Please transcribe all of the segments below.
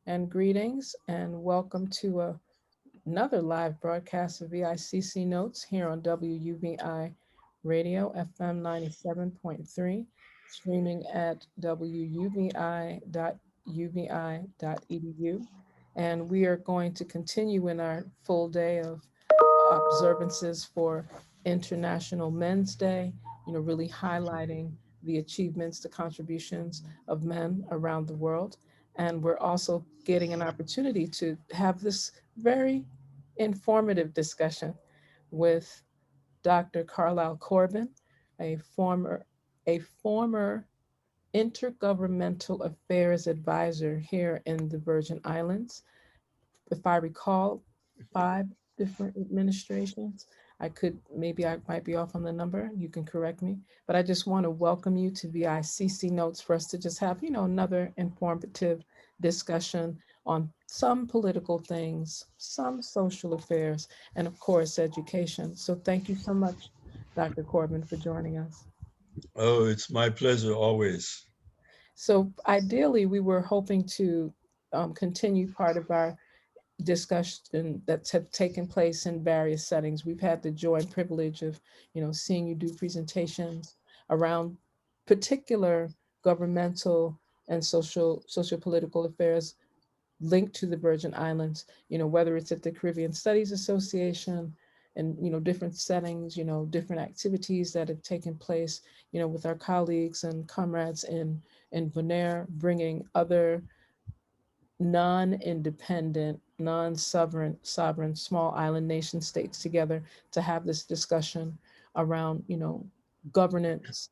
and greetings and welcome to another live broadcast of VICC Notes here on WUVI Radio FM 97.3, streaming at wuvi.uvi.edu. And we are going to continue in our full day of observances for International Men's Day, really highlighting the achievements, the contributions of men around the world. And we're also getting an opportunity to have this very informative discussion with Dr. Carlyle Corbin, a former a former intergovernmental affairs advisor here in the Virgin Islands. If I recall, 5 different administrations. I might be off on the number. You can correct me. But I just want to welcome you to VICC Notes for us to just have, another informative discussion on some political things, some social affairs, and of course, education. So thank you so much, Dr. Corbin, for joining us. Oh, it's my pleasure always. So ideally, we were hoping to continue part of our discussion that have taken place in various settings. We've had the joy and privilege of, seeing you do presentations around particular governmental and social political affairs linked to the Virgin Islands, whether it's at the Caribbean Studies Association and, different settings, different activities that have taken place, with our colleagues and comrades in Bonaire, bringing other non-independent, non-sovereign small island nation states together to have this discussion around, governance,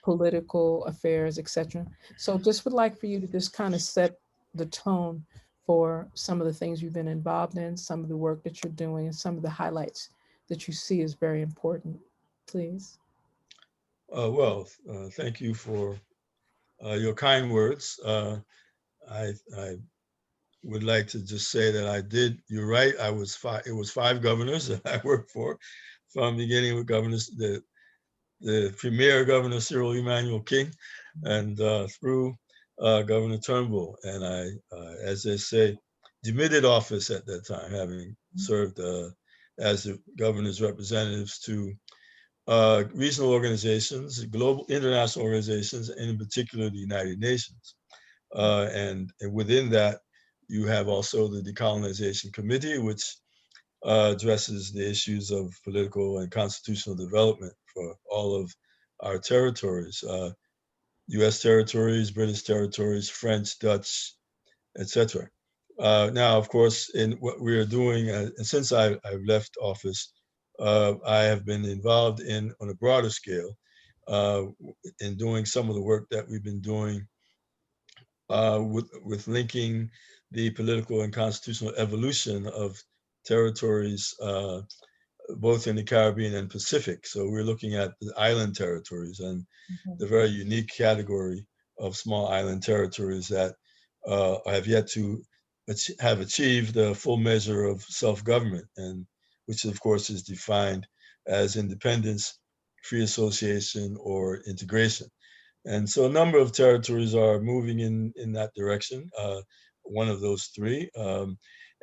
political affairs, etc. So just would like for you to just kind of set the tone for some of the things you've been involved in, some of the work that you're doing, and some of the highlights that you see is very important. Please. Thank you for your kind words. I would like to just say that I did. You're right. I was five. It was 5 governors that I worked for, from beginning with governors, the premier governor Cyril Emmanuel King, and through Governor Turnbull. And as they say, demitted office at that time, having served as the governor's representatives to regional organizations, global international organizations, and in particular the United Nations. And within that, you have also the Decolonization Committee, which addresses the issues of political and constitutional development for all of our territories, U.S. territories, British territories, French, Dutch, etc. Now, of course, in what we are doing, and since I've left office, I have been involved in, on a broader scale, uh, in doing some of the work that we've been doing with linking the political and constitutional evolution of territories, both in the Caribbean and Pacific. So we're looking at the island territories and Mhm. the very unique category of small island territories that have yet to have achieved the full measure of self-government, and which of course is defined as independence, free association, or integration. And so a number of territories are moving in that direction, one of those three. And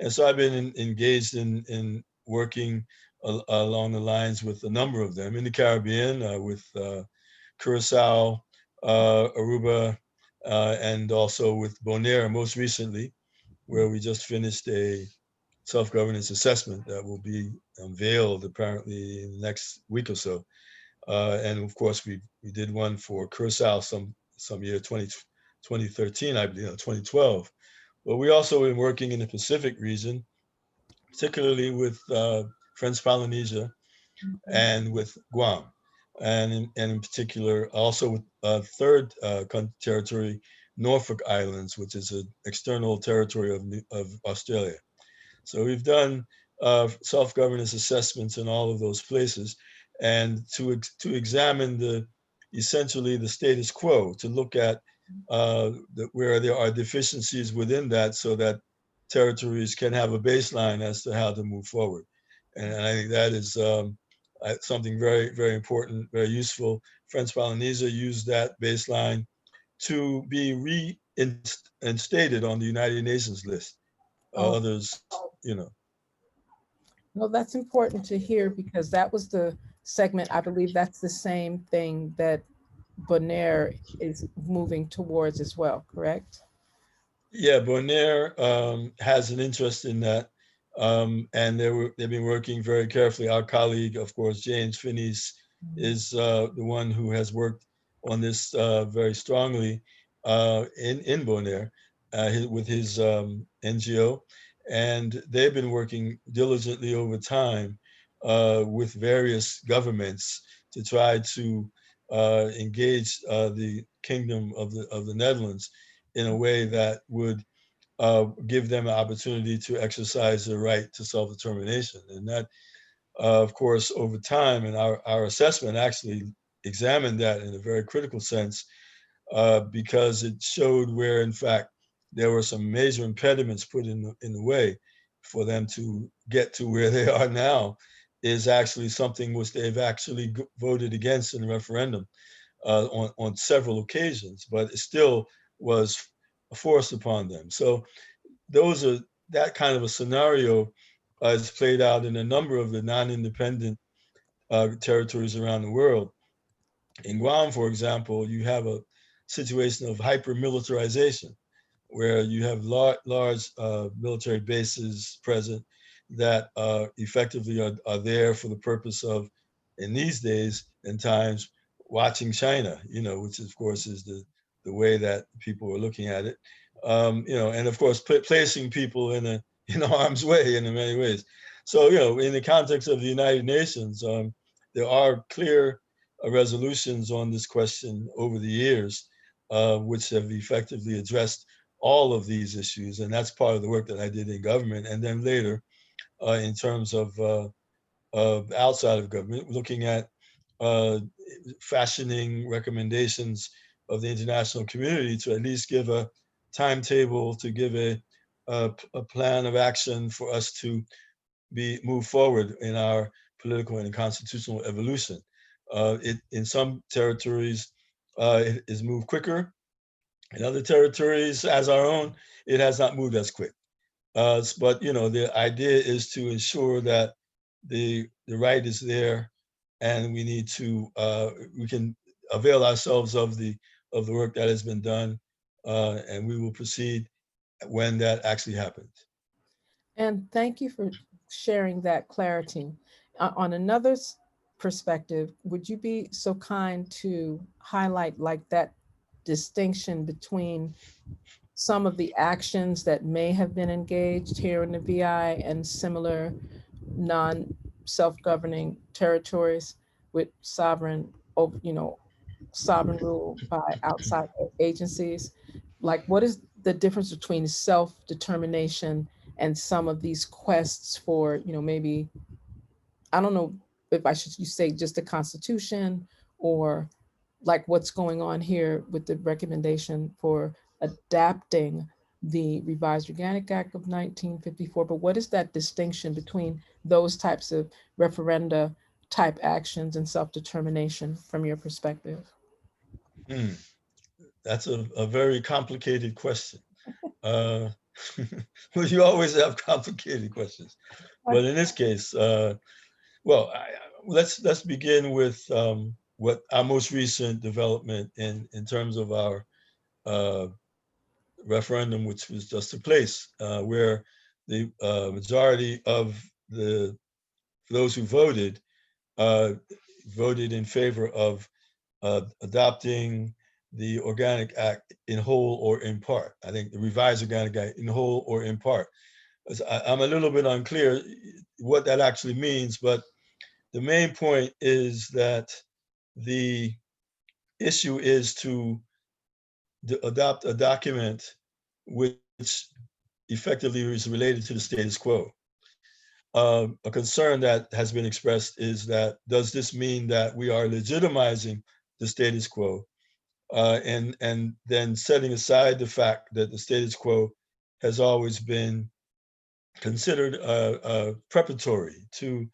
so I've been engaged in working along the lines with a number of them in the Caribbean, with Curacao, Aruba, and also with Bonaire most recently, where we just finished a self-governance assessment that will be unveiled apparently in the next week or so. And of course, we did one for Curacao some year 2013, I believe, 2012. But we also been working in the Pacific region, particularly with French Polynesia Mhm. and with Guam, and in particular also with third territory, Norfolk Islands, which is an external territory of Australia. So we've done self-governance assessments in all of those places, and to examine the essentially the status quo, to look at where there are deficiencies within that, so that territories can have a baseline as to how to move forward. And I think that is something very, very important, very useful. French Polynesia used that baseline to be instated on the United Nations list. Oh, Others, no, that's important to hear because that was the segment. I believe that's the same thing that Bonaire is moving towards as well, correct? Yeah, Bonaire has an interest in that, and they've been working very carefully. Our colleague, of course, James Finney's, Mhm. is the one who has worked on this very strongly in Bonaire with his NGO, and they've been working diligently over time with various governments to try to engage the Kingdom of the Netherlands in a way that would give them an opportunity to exercise their right to self-determination. And that, of course, over time, and our assessment actually examined that in a very critical sense because it showed where, in fact, there were some major impediments put in the way for them to get to where they are now is actually something which they've actually voted against in the referendum on several occasions, but it still was forced upon them. So those are that kind of a scenario is played out in a number of the non-independent territories around the world. In Guam, for example, you have a situation of hyper-militarization where you have large military bases present that effectively are there for the purpose of, in these days and times, watching China, which of course is the way that people are looking at it, and of course placing people in harm's way in many ways. So, in the context of the United Nations, there are clear resolutions on this question over the years, which have effectively addressed all of these issues. And that's part of the work that I did in government. And then later, in terms of outside of government, looking at uh, fashioning recommendations of the international community to at least give a timetable, to give a plan of action for us to move forward in our political and constitutional evolution. In some territories, it is moved quicker. In other territories, as our own, it has not moved as quick. But the idea is to ensure that the right is there, and we can avail ourselves of the work that has been done, and we will proceed when that actually happens. And thank you for sharing that clarity. On another perspective, would you be so kind to highlight like that distinction between some of the actions that may have been engaged here in the VI and similar non self-governing territories with sovereign rule by outside agencies? Like, what is the difference between self-determination and some of these quests for, maybe, I don't know if I should you say just the Constitution, or like what's going on here with the recommendation for adapting the Revised Organic Act of 1954. But what is that distinction between those types of referenda type actions and self-determination from your perspective? Hmm. That's a very complicated question. Uh, well, you always have complicated questions, but in this case, well, let's begin with what our most recent development in terms of our uh, referendum, which was just took place, where the majority of those who uh, voted in favor of adopting the Organic Act in whole or in part. I think the revised Organic Act in whole or in part. I'm a little bit unclear what that actually means, but the main point is that the issue is to adopt a document which effectively is related to the status quo. A concern that has been expressed is that does this mean that we are legitimizing the status quo and then setting aside the fact that the status quo has always been considered preparatory to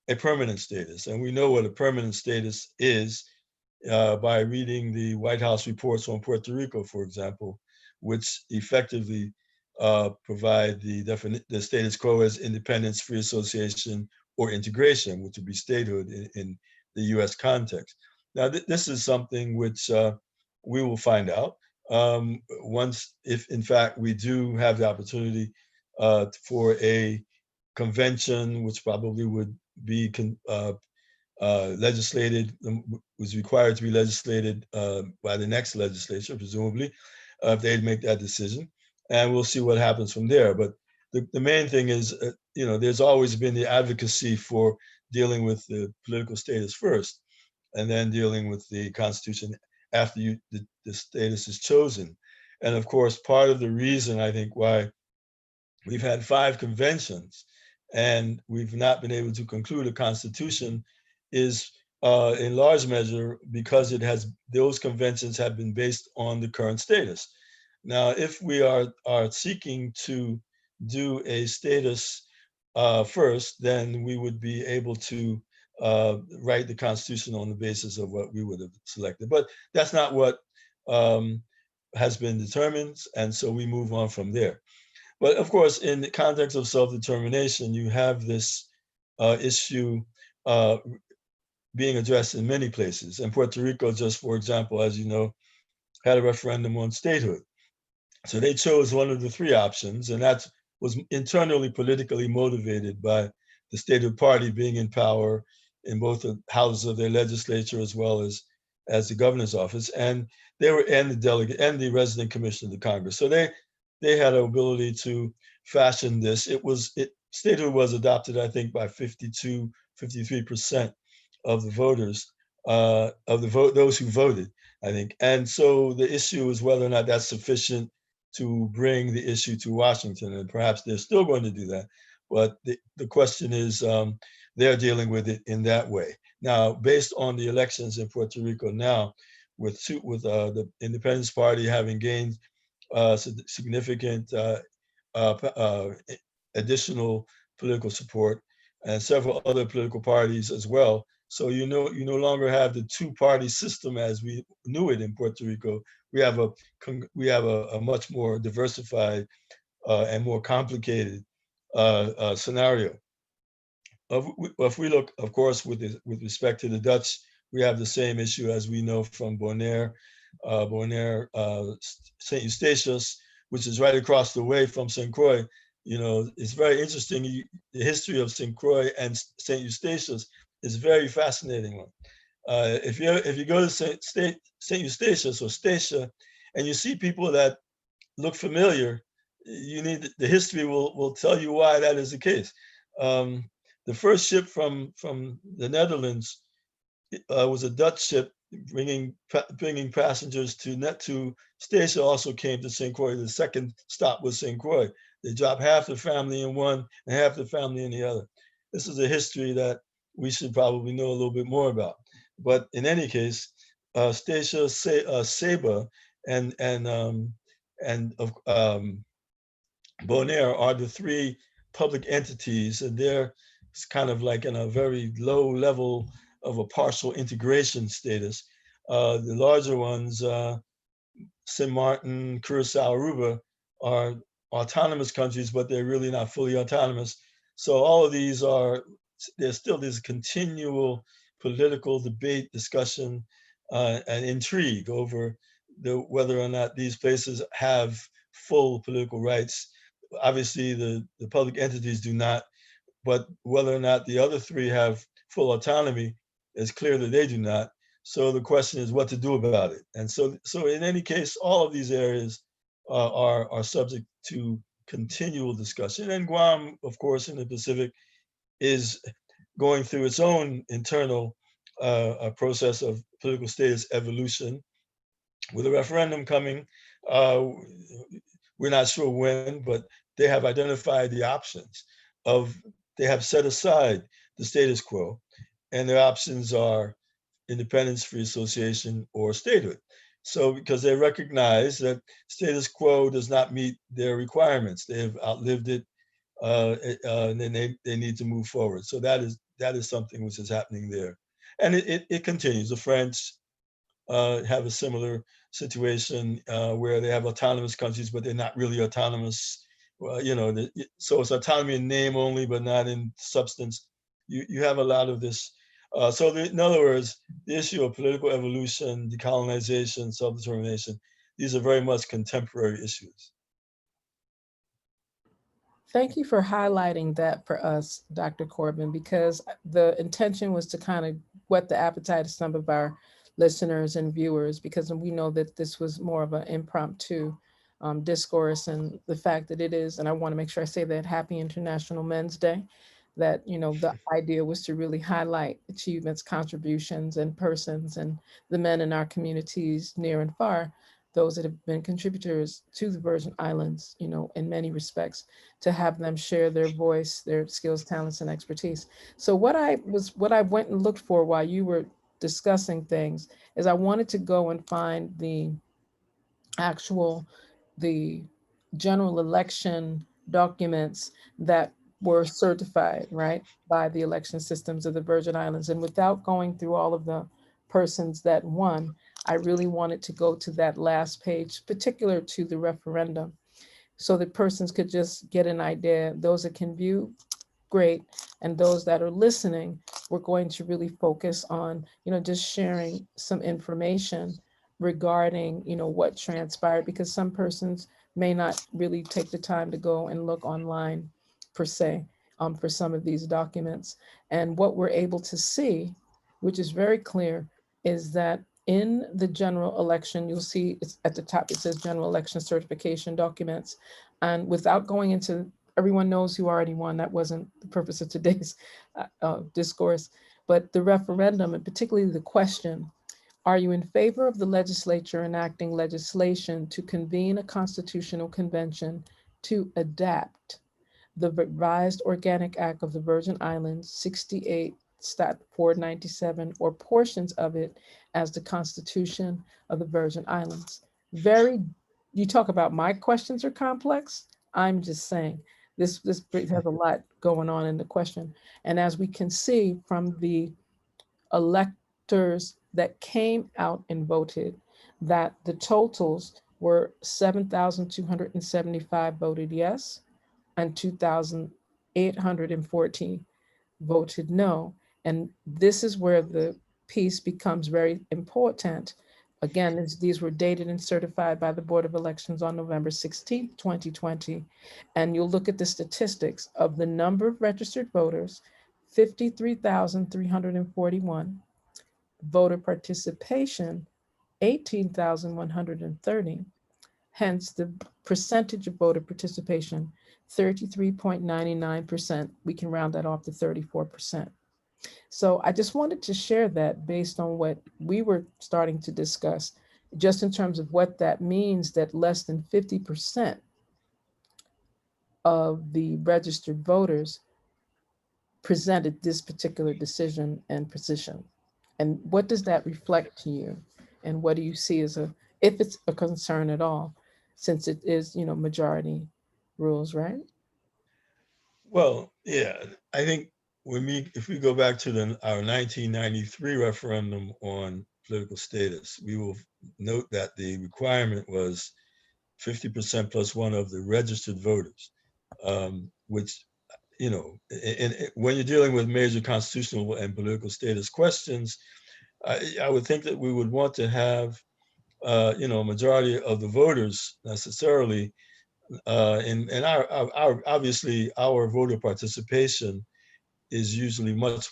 a permanent status. And we know what a permanent status is by reading the White House reports on Puerto Rico, for example, which effectively provide the status quo as independence, free association, or integration, which would be statehood in the U.S. context. Now, this is something which we will find out once, if in fact we do have the opportunity for a convention, which probably would be legislated, was required to be legislated by the next legislature, presumably, if they'd make that decision. And we'll see what happens from there. But the main thing is, there's always been the advocacy for dealing with the political status first, and then dealing with the Constitution after the status is chosen. And of course, part of the reason I think why we've had 5 conventions and we've not been able to conclude a constitution is in large measure because those conventions have been based on the current status. Now, if we are seeking to do a status first, then we would be able to write the Constitution on the basis of what we would have selected. But that's not what has been determined, and so we move on from there. But of course, in the context of self-determination, you have this issue being addressed in many places. And Puerto Rico, just for example, as you know, had a referendum on statehood. So they chose one of the 3 options, and that was internally politically motivated by the statehood party being in power in both the houses of their legislature as well as the governor's office, and the delegate and the resident commission of the Congress. So they had an ability to fashion this. Statehood was adopted, I think, by 52, 53% of the voters, those who voted, I think. And so the issue is whether or not that's sufficient to bring the issue to Washington, and perhaps they're still going to do that. But the question is, they're dealing with it in that way. Now, based on the elections in Puerto Rico now, with the Independence Party having gained significant additional political support, and several other political parties as well. So you no longer have the 2-party system as we knew it in Puerto Rico. We have a much more diversified and more complicated scenario. If we look, of course, with respect to the Dutch, we have the same issue as we know from Bonaire, St. Eustatius, which is right across the way from St. Croix. It's very interesting. The history of St. Croix and St. Eustatius is a very fascinating one. If you go to St. Eustatius or Statia, and you see people that look familiar, the history will tell you why that is the case. The first ship from the Netherlands was a Dutch ship bringing passengers to Statia. Also came to St. Croix. The second stop was St. Croix. They dropped half the family in one and half the family in the other. This is a history that we should probably know a little bit more about. But in any case, Statia, Saba, and Bonaire are the 3 public entities, and they're kind of like in a very low level of a partial integration status. The larger ones, Sint Maarten, Curaçao, Aruba, are autonomous countries, but they're really not fully autonomous. So all of these there's still this continual political debate, discussion, and intrigue over whether or not these places have full political rights. Obviously, the public entities do not, but whether or not the other 3 have full autonomy, it's clear that they do not. So the question is what to do about it. And so in any case, all of these areas are subject to continual discussion. And Guam, of course, in the Pacific, is going through its own internal process of political status evolution. With a referendum coming, we're not sure when, but they have identified the options they have set aside the status quo, and their options are independence, free association, or statehood. So because they recognize that status quo does not meet their requirements, they have outlived it, and then they need to move forward. So that is something which is happening there. And it continues. The French, have a similar situation where they have autonomous countries, but they're not really autonomous. So it's autonomy in name only, but not in substance. You have a lot of this. In other words, the issue of political evolution, decolonization, self-determination, these are very much contemporary issues. Thank you for highlighting that for us, Dr. Corbin, because the intention was to kind of whet the appetite of some of our listeners and viewers, because we know that this was more of an impromptu discourse, and the fact that it is, and I want to make sure I say that, Happy International Men's Day, that, the idea was to really highlight achievements, contributions, and persons, and the men in our communities near and far, those that have been contributors to the Virgin Islands, in many respects, to have them share their voice, their skills, talents, and expertise. So what I went and looked for while you were discussing things is I wanted to go and find actual the general election documents that were certified, right, by the election systems of the Virgin Islands. And without going through all of the persons that won, I really wanted to go to that last page, particular to the referendum, so that persons could just get an idea. Those that can view, great. And those that are listening, we're going to really focus on, just sharing some information regarding, what transpired, because some persons may not really take the time to go and look online per se, for some of these documents. And what we're able to see, which is very clear, is that in the general election, you'll see it's at the top, it says general election certification documents. And without going into, everyone knows who already won. That wasn't the purpose of today's discourse. But the referendum, and particularly the question, are you in favor of the legislature enacting legislation to convene a constitutional convention to adapt the Revised Organic Act of the Virgin Islands, 68 Stat 497, or portions of it, as the Constitution of the Virgin Islands? Very, you talk about my questions are complex. I'm just saying this has a lot going on in the question. And as we can see from the electors that came out and voted, that the totals were 7,275 voted yes, and 2,814 voted no. And this is where the piece becomes very important. Again, these were dated and certified by the Board of Elections on November 16th, 2020. And you'll look at the statistics of the number of registered voters, 53,341, voter participation, 18,130. Hence, the percentage of voter participation, 33.99%. We can round that off to 34%. So I just wanted to share that based on what we were starting to discuss, just in terms of what that means, that less than 50% of the registered voters presented this particular decision and position. And what does that reflect to you? And what do you see as if it's a concern at all, since it is, majority rules, right? Well, yeah, I think if we go back to our 1993 referendum on political status, we will note that the requirement was 50% plus one of the registered voters, which, when you're dealing with major constitutional and political status questions, I would think that we would want to have, a majority of the voters necessarily. And our obviously our voter participation is usually much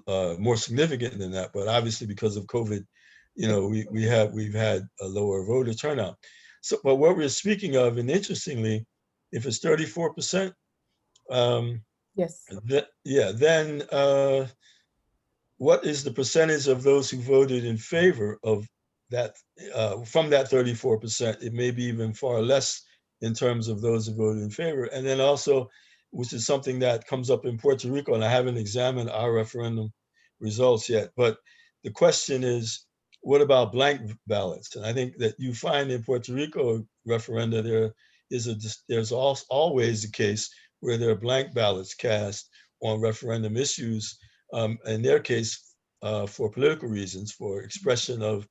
more significant than that. But obviously, because of COVID, we've had a lower voter turnout. So, but what we're speaking of, and interestingly, if it's 34%, Yes. then what is the percentage of those who voted in favor of that? From that 34%, it may be even far less in terms of those who voted in favor. And then also, which is something that comes up in Puerto Rico, and I haven't examined our referendum results yet, but the question is, what about blank ballots? And I think that you find in Puerto Rico referenda, there's always a case where there are blank ballots cast on referendum issues. In their case, for political reasons, for expression of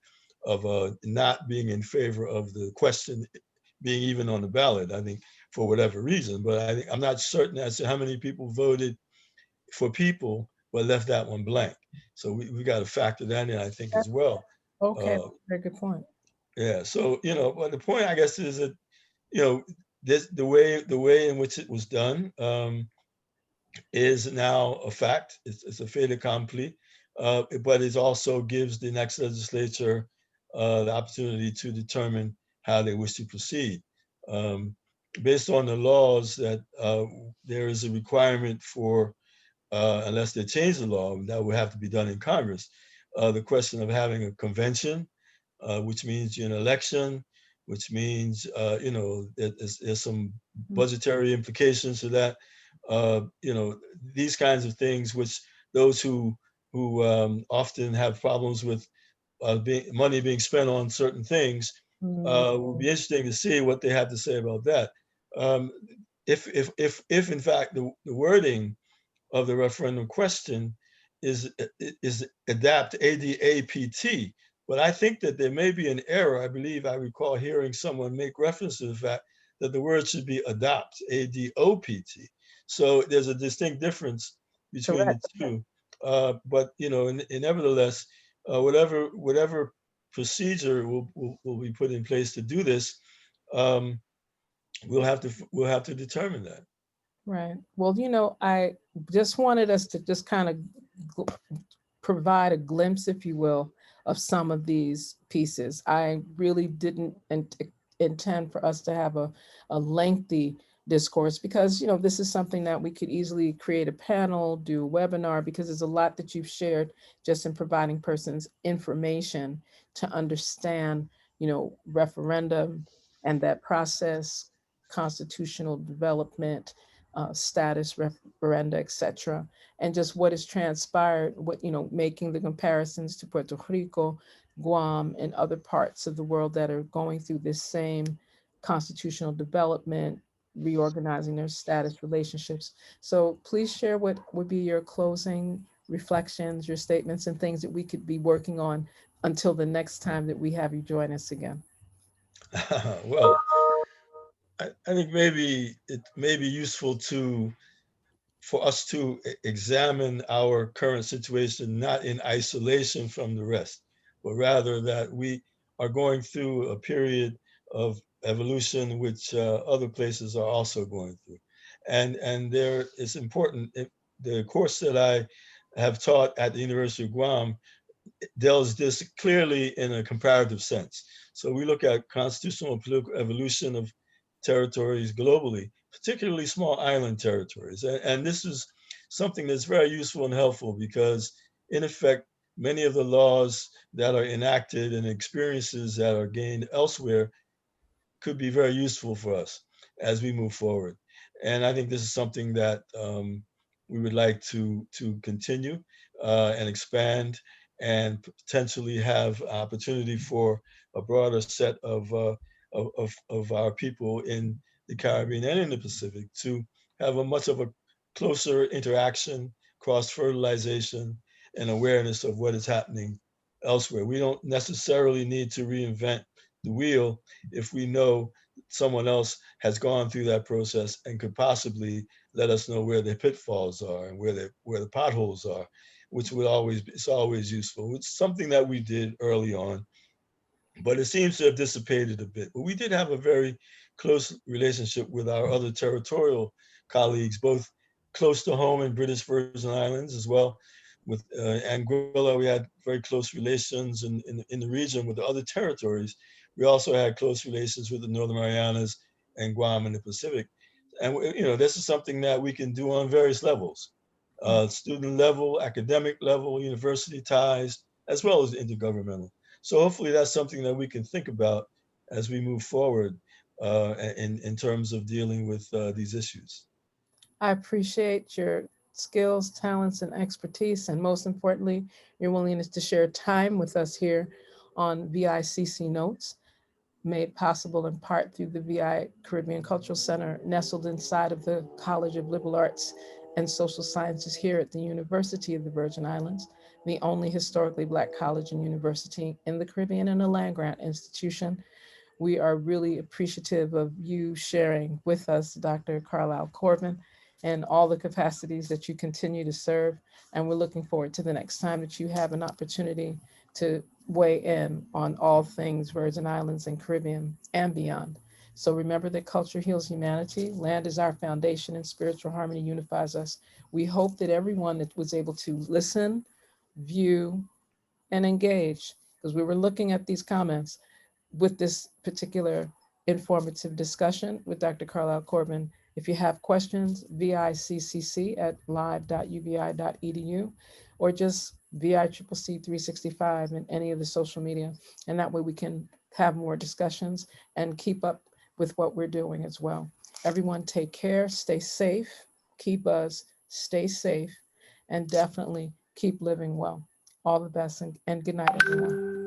not being in favor of the question being even on the ballot. I think for whatever reason, but I think I'm not certain as to how many people voted for people but left that one blank. So we got to factor that in, I think, as well. Okay, Uh, very good point. yeah. So but the point, I guess, is that you know the way in which it was done. Is now a fact. It's a fait accompli, but it also gives the next legislature the opportunity to determine how they wish to proceed. Um, Based on the laws that there is a requirement for, unless they change the law, that would have to be done in Congress. The question of having a convention, which means an election, which means there's some Mm, budgetary implications to that. These kinds of things, which those who often have problems with money being spent on certain things, mm, will be interesting to see what they have to say about that. Um, if in fact the wording of the referendum question is is adapt ADAPT. But I think that there may be an error. I believe I recall hearing someone make reference to the fact that the word should be adopt, ADOPT. So there's a distinct difference between the correct. two. But nevertheless, whatever procedure will be put in place to do this, um, we'll have to determine that. Right. Well, I just wanted us to just kind of provide a glimpse, if you will, of some of these pieces. I really didn't intend for us to have a lengthy discourse because, this is something that we could easily create a panel, do a webinar, because there's a lot that you've shared just in providing persons information to understand, referendum and that process, constitutional development, status, referenda, etc., and just what has transpired, what, making the comparisons to Puerto Rico, Guam, and other parts of the world that are going through this same constitutional development, reorganizing their status relationships. So please share what would be your closing reflections, your statements, and things that we could be working on until the next time that we have you join us again. Well, I think maybe it may be useful to for us to examine our current situation not in isolation from the rest, but rather that we are going through a period of evolution which other places are also going through, and there it's important. The course that I have taught at the University of Guam deals this clearly in a comparative sense. So we look at constitutional and political evolution of territories globally, particularly small island territories. And this is something that's very useful and helpful because, in effect, many of the laws that are enacted and experiences that are gained elsewhere could be very useful for us as we move forward. And I think this is something that we would like to continue and expand and potentially have opportunity for a broader set of our people in the Caribbean and in the Pacific to have a much of a closer interaction, cross fertilization, and awareness of what is happening elsewhere. We don't necessarily need to reinvent the wheel if we know someone else has gone through that process and could possibly let us know where the pitfalls are and where the potholes are, which would always it's always useful. It's something that we did early on, but it seems to have dissipated a bit. But we did have a very close relationship with our other territorial colleagues, both close to home in British Virgin Islands as well. With Anguilla, we had very close relations in the region with the other territories. We also had close relations with the Northern Marianas and Guam in the Pacific. And this is something that we can do on various levels, student level, academic level, university ties, as well as intergovernmental. So hopefully that's something that we can think about as we move forward in terms of dealing with these issues. I appreciate your skills, talents, and expertise, and most importantly, your willingness to share time with us here on VICC Notes, made possible in part through the VI Caribbean Cultural Center, nestled inside of the College of Liberal Arts and Social Sciences here at the University of the Virgin Islands. the only historically Black college and university in the Caribbean and a land grant institution. We are really appreciative of you sharing with us, Dr. Carlyle Corbin, and all the capacities that you continue to serve. And we're looking forward to the next time that you have an opportunity to weigh in on all things Virgin Islands and Caribbean and beyond. So remember that culture heals humanity, land is our foundation, and spiritual harmony unifies us. We hope that everyone that was able to listen, view, and engage, because we were looking at these comments, with this particular informative discussion with Dr. Carlisle Corbin. If you have questions, viccc@live.uvi.edu or just VICCC365 in any of the social media. And that way we can have more discussions and keep up with what we're doing as well. Everyone take care, stay safe, keep us, stay safe, and definitely keep living well. All the best and good night, everyone.